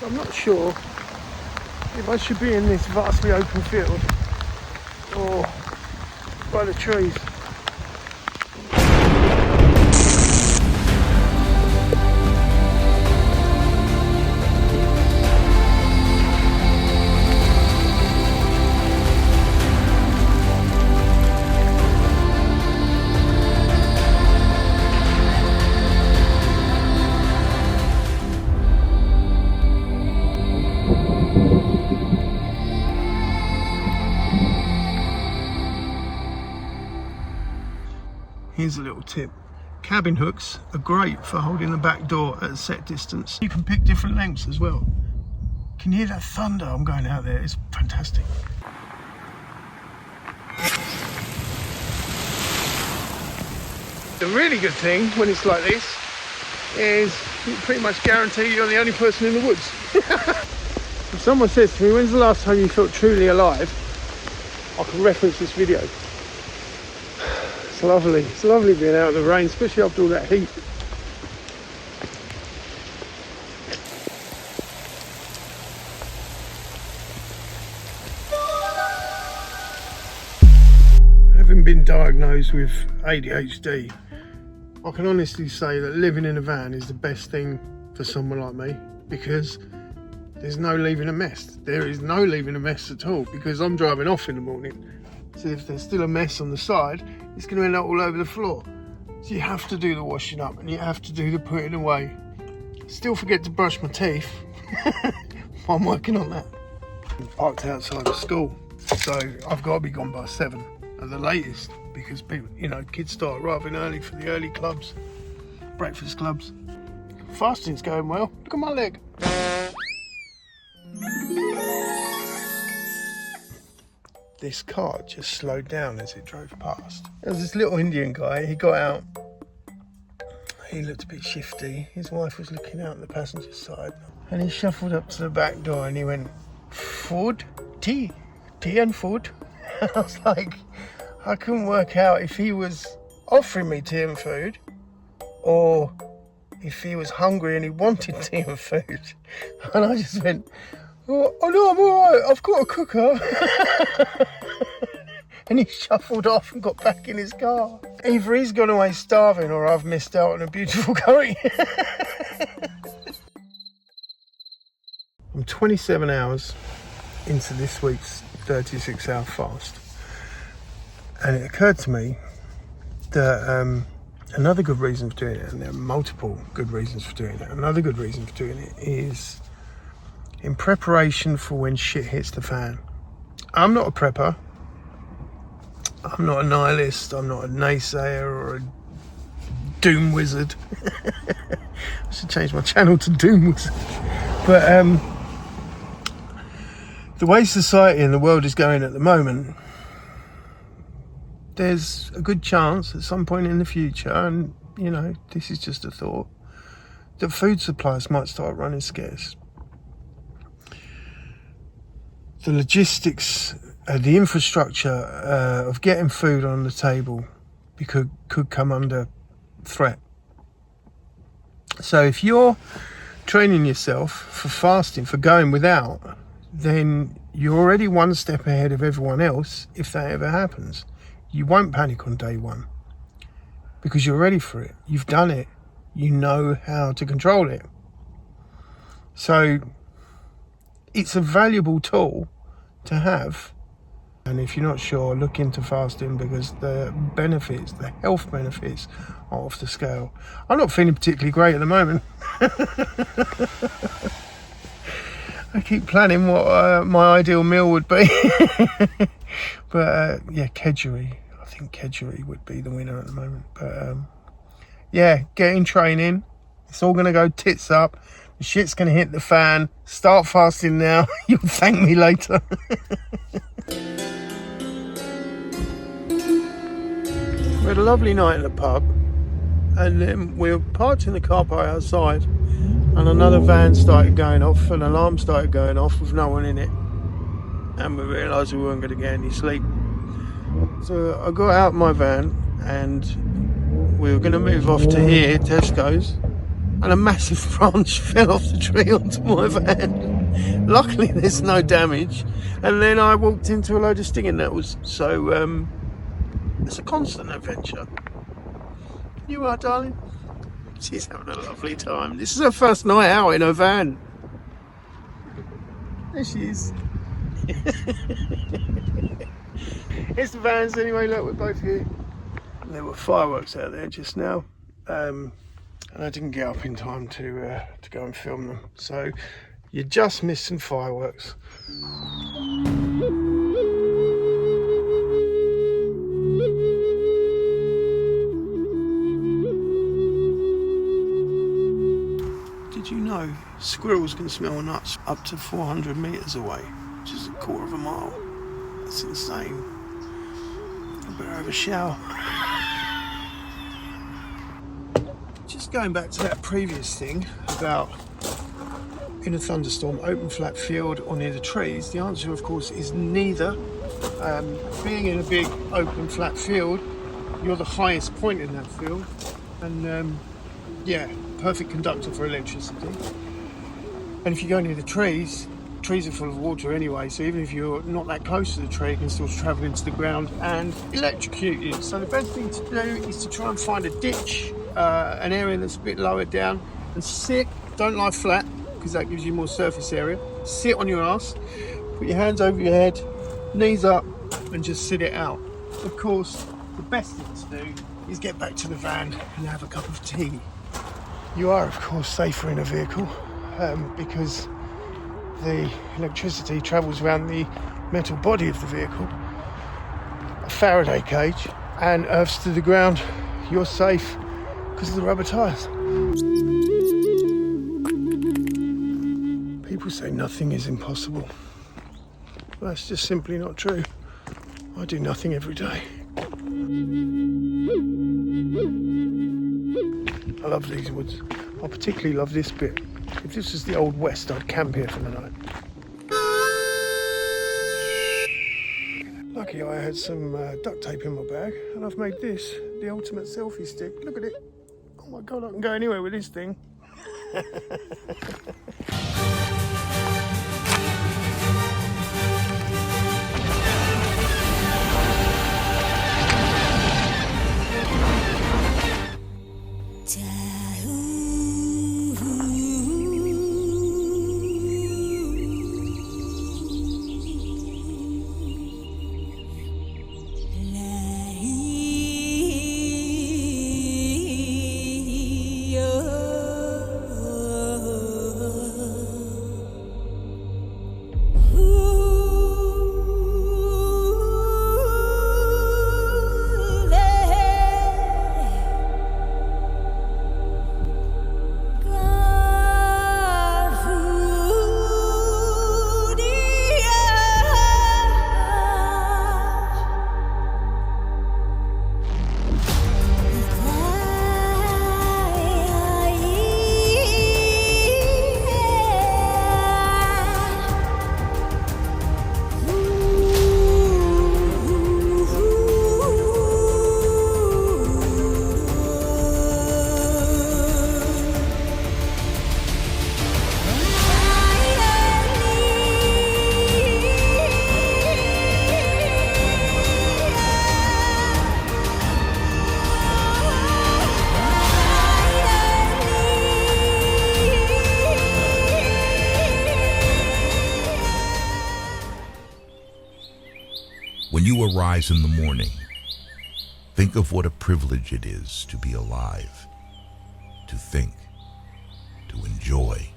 So I'm not sure if I should be in this vastly open field or by the trees. Here's a little tip. Cabin hooks are great for holding the back door at a set distance. You can pick different lengths as well. Can you hear that thunder? I'm going out there, it's fantastic. The really good thing when it's like this is you pretty much guarantee you're the only person in the woods. If someone says to me, when's the last time you felt truly alive? I can reference this video. It's lovely being out in the rain, especially after all that heat. Having been diagnosed with ADHD, I can honestly say that living in a van is the best thing for someone like me, because there's no leaving a mess. There is no leaving a mess at all, because I'm driving off in the morning. So if there's still a mess on the side, it's going to end up all over the floor. So you have to do the washing up and you have to do the putting away. Still forget to brush my teeth. I'm working on that. I'm parked outside of school, so I've got to be gone by 7 at the latest, because people, you know, kids start arriving early for the early clubs, breakfast clubs. Fasting's going well. Look at my leg. This car just slowed down as it drove past. There was this little Indian guy, he got out. He looked a bit shifty. His wife was looking out the passenger side. And he shuffled up to the back door and he went, "Food? Tea and food?" I was like, I couldn't work out if he was offering me tea and food or if he was hungry and he wanted tea and food. And I just went, "Oh no, I'm alright, I've got a cooker." And he shuffled off and got back in his car. Either he's gone away starving or I've missed out on a beautiful curry. I'm 27 hours into this week's 36-hour fast. And it occurred to me that another good reason for doing it, and there are multiple good reasons for doing it, another good reason for doing it is in preparation for when shit hits the fan. I'm not a prepper. I'm not a nihilist. I'm not a naysayer or a doom wizard. I should change my channel to Doom Wizard. But the way society and the world is going at the moment, there's a good chance at some point in the future, and you know, this is just a thought, that food supplies might start running scarce. The logistics, the infrastructure of getting food on the table could come under threat. So if you're training yourself for fasting, for going without, then you're already one step ahead of everyone else if that ever happens. You won't panic on day one because you're ready for it. You've done it. You know how to control it. So it's a valuable tool to have. And if you're not sure, look into fasting, because the benefits, the health benefits, are off the scale. I'm not feeling particularly great at the moment. I keep planning what my ideal meal would be. But yeah, kedgeree. I think kedgeree would be the winner at the moment. But yeah, get in training. It's all going to go tits up. The shit's going to hit the fan. Start fasting now. You'll thank me later. We had a lovely night in the pub, and then we were parked in the car park outside, and another van started going off, an alarm started going off with no one in it, and we realised we weren't going to get any sleep. So I got out my van and we were going to move off to here, Tesco's, and a massive branch fell off the tree onto my van. Luckily there's no damage, and then I walked into a load of stinging nettles. So it's a constant adventure. You are, darling? She's having a lovely time. This is her first night out in her van. There she is. It's the vans anyway. Look, we're both here. There were fireworks out there just now, and I didn't get up in time to go and film them. So you just missed some fireworks. Did you know squirrels can smell nuts up to 400 metres away, which is a quarter of a mile? That's insane. I better have a shower. Just going back to that previous thing about in a thunderstorm, open flat field or near the trees, the answer of course is neither. Being in a big open flat field, you're the highest point in that field, and yeah, perfect conductor for electricity. And if you go near the trees are full of water anyway, so even if you're not that close to the tree, it can still travel into the ground and electrocute you. So the best thing to do is to try and find a ditch, an area that's a bit lower down, and sit. Don't lie flat, because that gives you more surface area. Sit on your ass, put your hands over your head, knees up, and just sit it out. Of course, the best thing to do is get back to the van and have a cup of tea. You are, of course, safer in a vehicle because the electricity travels around the metal body of the vehicle, a Faraday cage, and earths to the ground. You're safe because of the rubber tyres. People say nothing is impossible. Well, that's just simply not true. I do nothing every day. I love these woods. I particularly love this bit. If this was the Old West, I'd camp here for the night. Lucky I had some duct tape in my bag, and I've made this the ultimate selfie stick. Look at it. Oh my God, I can go anywhere with this thing. When you arise in the morning, think of what a privilege it is to be alive, to think, to enjoy,